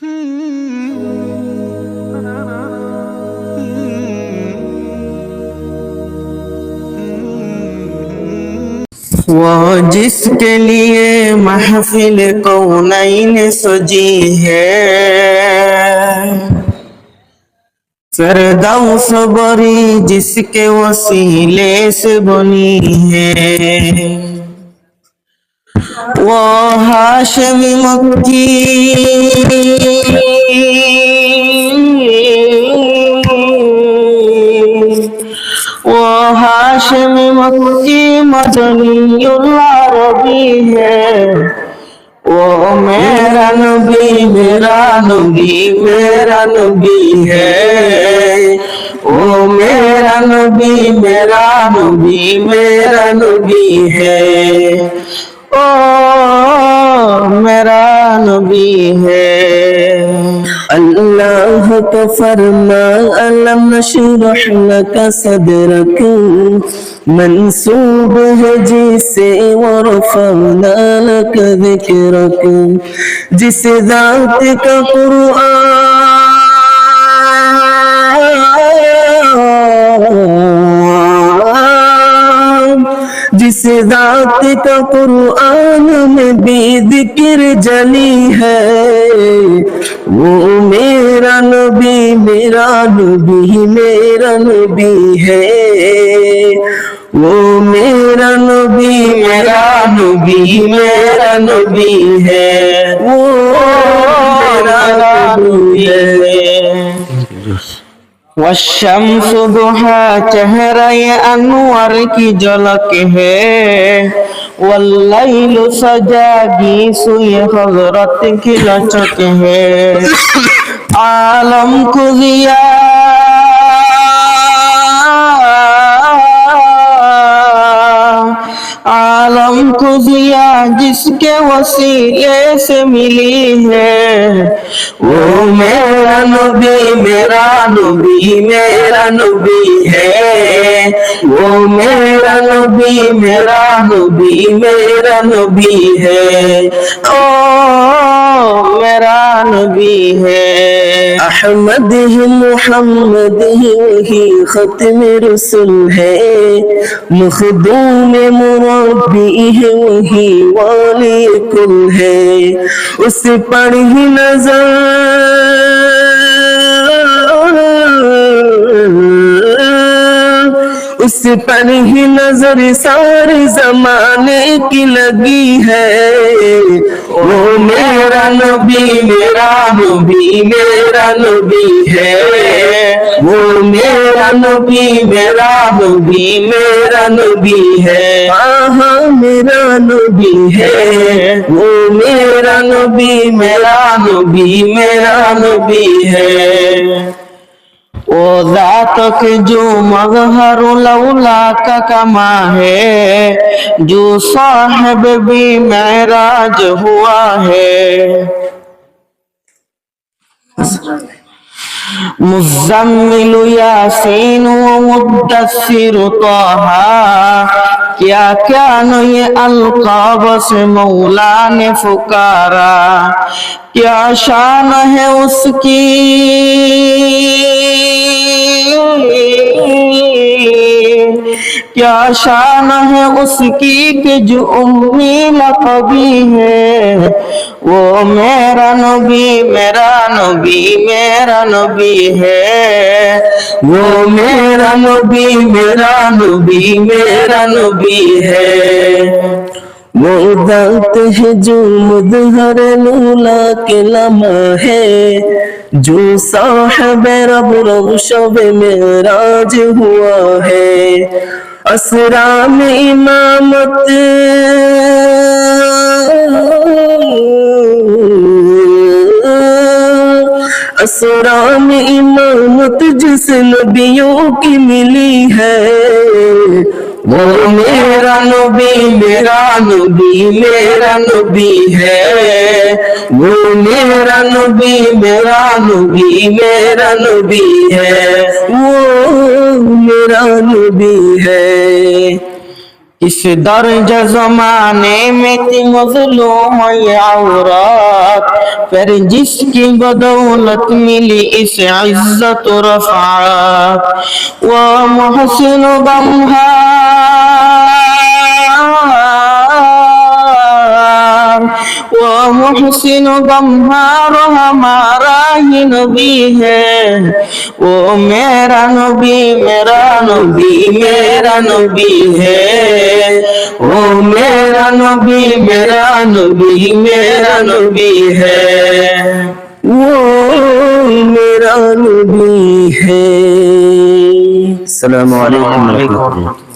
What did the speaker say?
वो जिसके लिए महफिल कौनैन सजी है, फिरदौस बरी जिसके वसीले से बनी है। वो हाशिमी मक्की वो हाशिमी मक्की मदनीउल अरबी है। वो मेरा नबी मेरा नबी मेरा नबी है। वो मेरा नबी मेरा नबी मेरा नबी है। ओ मेरा नबी है। अल्लाह का फरमा अलम नशरह लक सदरक मंसूब है जिसे वरफअना लक ज़िक्रक, जिस ज़ात का कुरआन जिस ज़ात का कुरआन में भी जिक्र जली है। वो मेरा नबी मेरा नबी मेरा नबी है। वो मेरा नबी मेरा नबी मेरा नबी है। वो मेरा नबी है। वशम्स दुहा चेहरा ये अनवर की झलक है। वल्लैल सजा गीसु ये हज़रत की लचक है। आलम को जिया आलम को जिया जिसके वसीले से मिली है। वो मेरा नबी मेरा नबी मेरा नबी है। वो मेरा नबी मेरा नबी मेरा नबी है। ओ मेरा नबी है। अहमद ही मोहम्मद ही वही खत्म रसूल है। मखदूम मुरब्बी है वही वाली कुल है। उस पर ही नजर उस पर ही नजर सारे जमाने की लगी है। वो मेरा नबी मेरा नबी मेरा नबी है। वो मेरा नबी मेरा नबी मेरा नबी है। हाँ मेरा नबी है। वो मेरा नबी मेरा नबी मेरा नबी है। ओ ज़ात जो मज़हर लौला का कमा है, जो साहिब भी महराज हुआ है। मुज़म्मिल यासीन व मुद्दस्सिर ताहा, क्या क्या न ये अलक़ाब से मौला ने पुकारा। क्या शान है उसकी क्या शान है उसकी कि जो उम्मी लक़बी है। वो मेरा नबी मेरा नबी मेरा नबी है। वो मेरा नबी मेरा नबी मेरा नबी है। वो ज़ात है जो मुज़हर लौला के लम्हा है, जो साहिब रब शब मेराज हुआ है। असरा में इमामत असरा में इमामत जिस नबियों की मिली है। वो मेरा नबी मेरा नबी मेरा नबी है। वो मेरा नबी मेरा नबी मेरा नबी है। वो मेरा नबी है। इस दर्ज ज़माने में थी मज़लूम औरत, फिर जिसकी बदौलत मिली इस इज्जत और रफ़ात। वो मुहसिन गमहार, वो मुहसिन गमहार हमारा ही नबी है। वो मेरा नबी, मेरा नबी, मेरा नबी है। वो मेरा नबी, मेरा नबी, मेरा नबी है। वो मेरा नबी है। अस्सलामु अलैकुम।